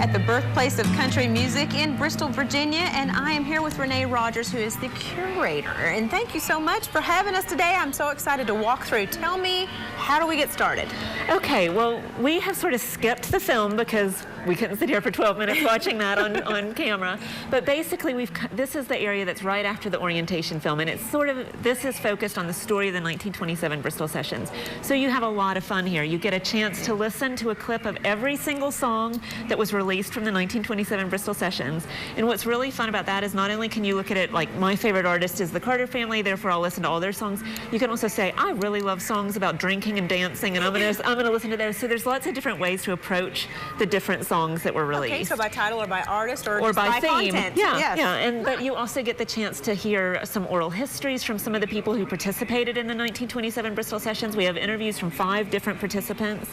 at the birthplace of country music in Bristol, Virginia, and I am here with Renee Rogers, who is the curator. And thank you so much for having us today. I'm so excited to walk through. Tell me, how do we get started? Okay, well, we have sort of skipped the film because we couldn't sit here for 12 minutes watching that on camera. But basically, this is the area that's right after the orientation film, and it's sort of, this is focused on the story of the 1927 Bristol Sessions. So you have a lot of fun here. You get a chance to listen to a clip of every single song that was released from the 1927 Bristol Sessions. And what's really fun about that is not only can you look at it like my favorite artist is the Carter family, therefore I'll listen to all their songs. You can also say, I really love songs about drinking and dancing, and I'm gonna listen to those. So there's lots of different ways to approach the different songs that were released. Okay, so by title or by artist or just by theme. Content. Yeah, yes. yeah. And but you also get the chance to hear some oral histories from some of the people who participated in the 1927 Bristol Sessions. We have interviews from 5 different participants.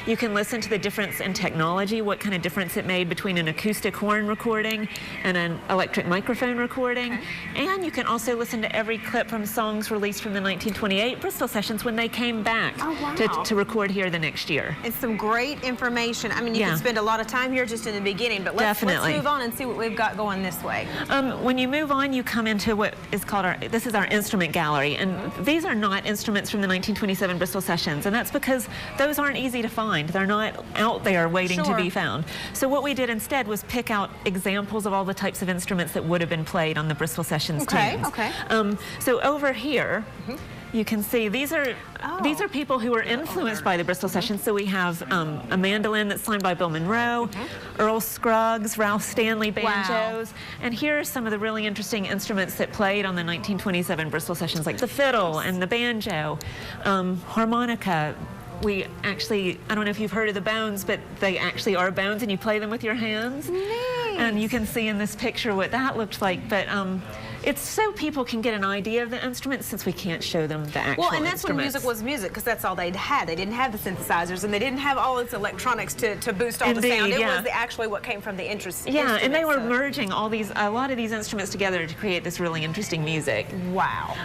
You can listen to the difference in technology, what kind of difference it made between an acoustic horn recording and an electric microphone recording. Okay. And you can also listen to every clip from songs released from the 1928 Bristol Sessions when they came back to record here the next year. It's some great information. I mean, you can spend a lot of time here just in the beginning, but let's move on and see what we've got going this way. When you move on, you come into what is called this is our instrument gallery, and these are not instruments from the 1927 Bristol Sessions, and that's because those aren't easy to find. They're not out there waiting to be found. So what we did instead was pick out examples of all the types of instruments that would have been played on the Bristol Sessions tunes. So over here, you can see these are people who were influenced by the Bristol Sessions. So we have a mandolin that's signed by Bill Monroe, Earl Scruggs, Ralph Stanley banjos, and here are some of the really interesting instruments that played on the 1927 Bristol Sessions, like the fiddle and the banjo, harmonica. We actually, I don't know if you've heard of the bones, but they actually are bones, and you play them with your hands. Nice. And you can see in this picture what that looked like. But it's so people can get an idea of the instruments, since we can't show them the actual and that's instruments. when music was music, because that's all they'd had. They didn't have the synthesizers, and they didn't have all this electronics to boost all the sound. It was actually what came from the interest. Yeah, and they were merging a lot of these instruments together to create this really interesting music. Wow.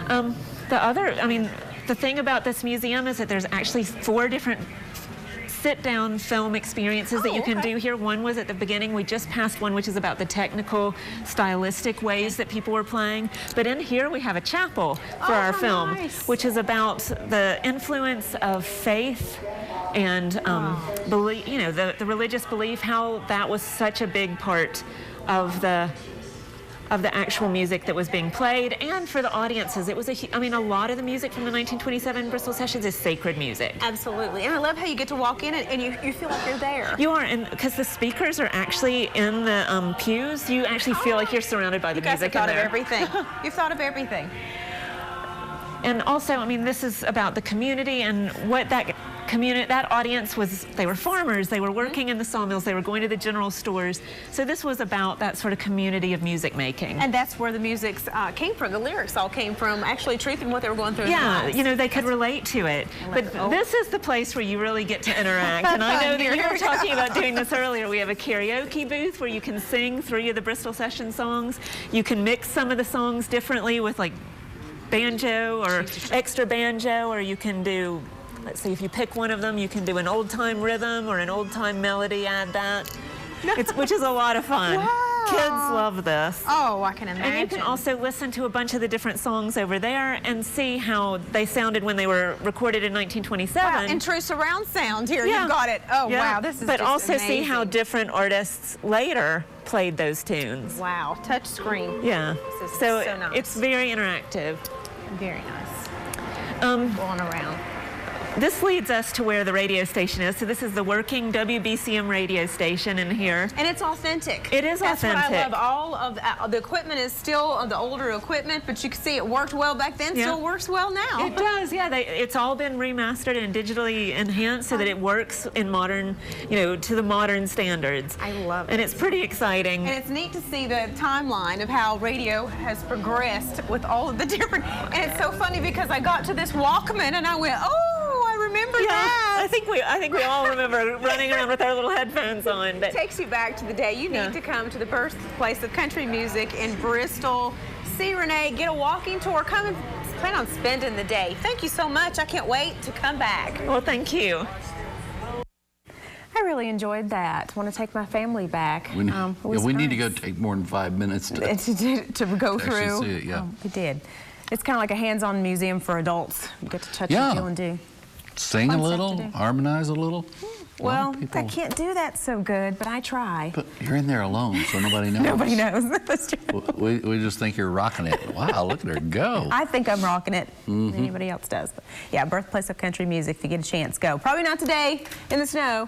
The thing about this museum is that there's actually 4 different sit-down film experiences that you can do here. One was at the beginning. We just passed one which is about the technical, stylistic ways that people were playing. But in here we have a chapel for our film, which is about the influence of faith and belief, the religious belief, how that was such a big part of the actual music that was being played. And for the audiences, it was a lot of the music from the 1927 Bristol Sessions is sacred music. Absolutely. And I love how you get to walk in and you feel like you're there. You are, and because the speakers are actually in the pews, you actually feel like you're surrounded by the music. You guys have thought of everything. You've thought of everything. And also, this is about the community and what that audience was. They were farmers, they were working in the sawmills, they were going to the general stores. So this was about that sort of community of music making. And that's where the music came from. The lyrics all came from actually truth and what they were going through. Yeah, they could relate to it. But this is the place where you really get to interact. And I know that you were talking about doing this earlier. We have a karaoke booth where you can sing 3 of the Bristol Session songs. You can mix some of the songs differently with like banjo or extra banjo, or you can do, let's see, if you pick one of them, you can do an old-time rhythm or an old-time melody, add that, which is a lot of fun. Wow. Kids love this. Oh, I can imagine. And you can also listen to a bunch of the different songs over there and see how they sounded when they were recorded in 1927. Wow, and true surround sound here. You've got it. Oh, wow, this is But just also amazing. see how different artists later played those tunes. Wow, touch screen. Yeah. This is so nice. It's very interactive. Very nice. Going around. This leads us to where the radio station is. So this is the working WBCM radio station in here. And it's authentic. It is authentic. That's what I love. All of the equipment is still the older equipment, but you can see it worked well back then, still works well now. It does, yeah. It's all been remastered and digitally enhanced so that it works in modern, to the modern standards. I love it. And it's pretty exciting. And it's neat to see the timeline of how radio has progressed with all of the different, and it's so funny because I got to this Walkman and I went, oh, I remember that. I think we all remember running around with our little headphones on. But it takes you back to the day. You need to come to the birthplace of country music in Bristol. See Renee, get a walking tour. Come and plan on spending the day. Thank you so much. I can't wait to come back. Well, thank you. Hi, I really enjoyed that. I want to take my family back. We need to go take more than 5 minutes to go through. See it, yeah. We did. It's kind of like a hands-on museum for adults. You get to touch and feel and do. Sing a little, harmonize a little. Well, I can't do that so good, but I try. But you're in there alone, so nobody knows. Nobody knows. That's true. We just think you're rocking it. Wow, look at her go. I think I'm rocking it. Anybody else does. But yeah, Birthplace of Country Music, if you get a chance, go. Probably not today in the snow.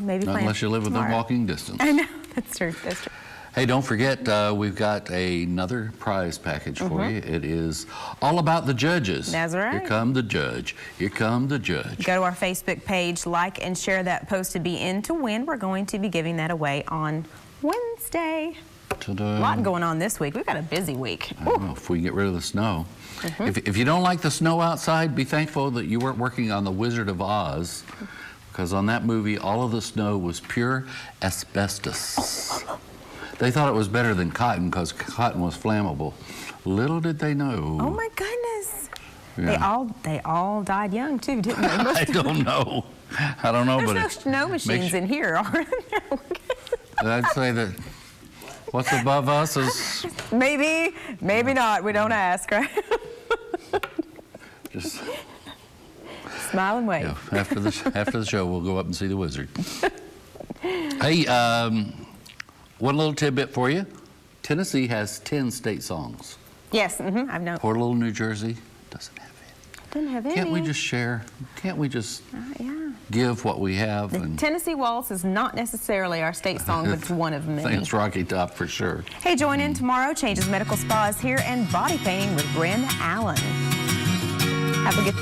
Maybe not unless you live within walking distance. I know. That's true. That's true. Hey, don't forget, we've got another prize package for you. It is all about the judges. That's right. Here come the judge. Here come the judge. Go to our Facebook page, like and share that post to be in to win. We're going to be giving that away on Wednesday. Ta-da. A lot going on this week. We've got a busy week. I know, if we can get rid of the snow. If you don't like the snow outside, be thankful that you weren't working on The Wizard of Oz, because on that movie, all of the snow was pure asbestos. They thought it was better than cotton because cotton was flammable. Little did they know. Oh my goodness. Yeah. They all died young too, didn't they? I don't know. I don't know, There's no snow machines in here, are there? I'd say that what's above us is... Maybe not. We don't ask, right? Just smile and wave. Yeah, after the show, we'll go up and see the wizard. Hey, one little tidbit for you. Tennessee has 10 state songs. Yes, I've known. Poor little New Jersey doesn't have any. Doesn't have any. Can't we just share? Can't we just give what we have? The Tennessee Waltz is not necessarily our state song, but it's one of many. I think it's Rocky Top for sure. Hey, join in tomorrow. Changes Medical Spa is here, and body painting with Brenda Allen. Have a good...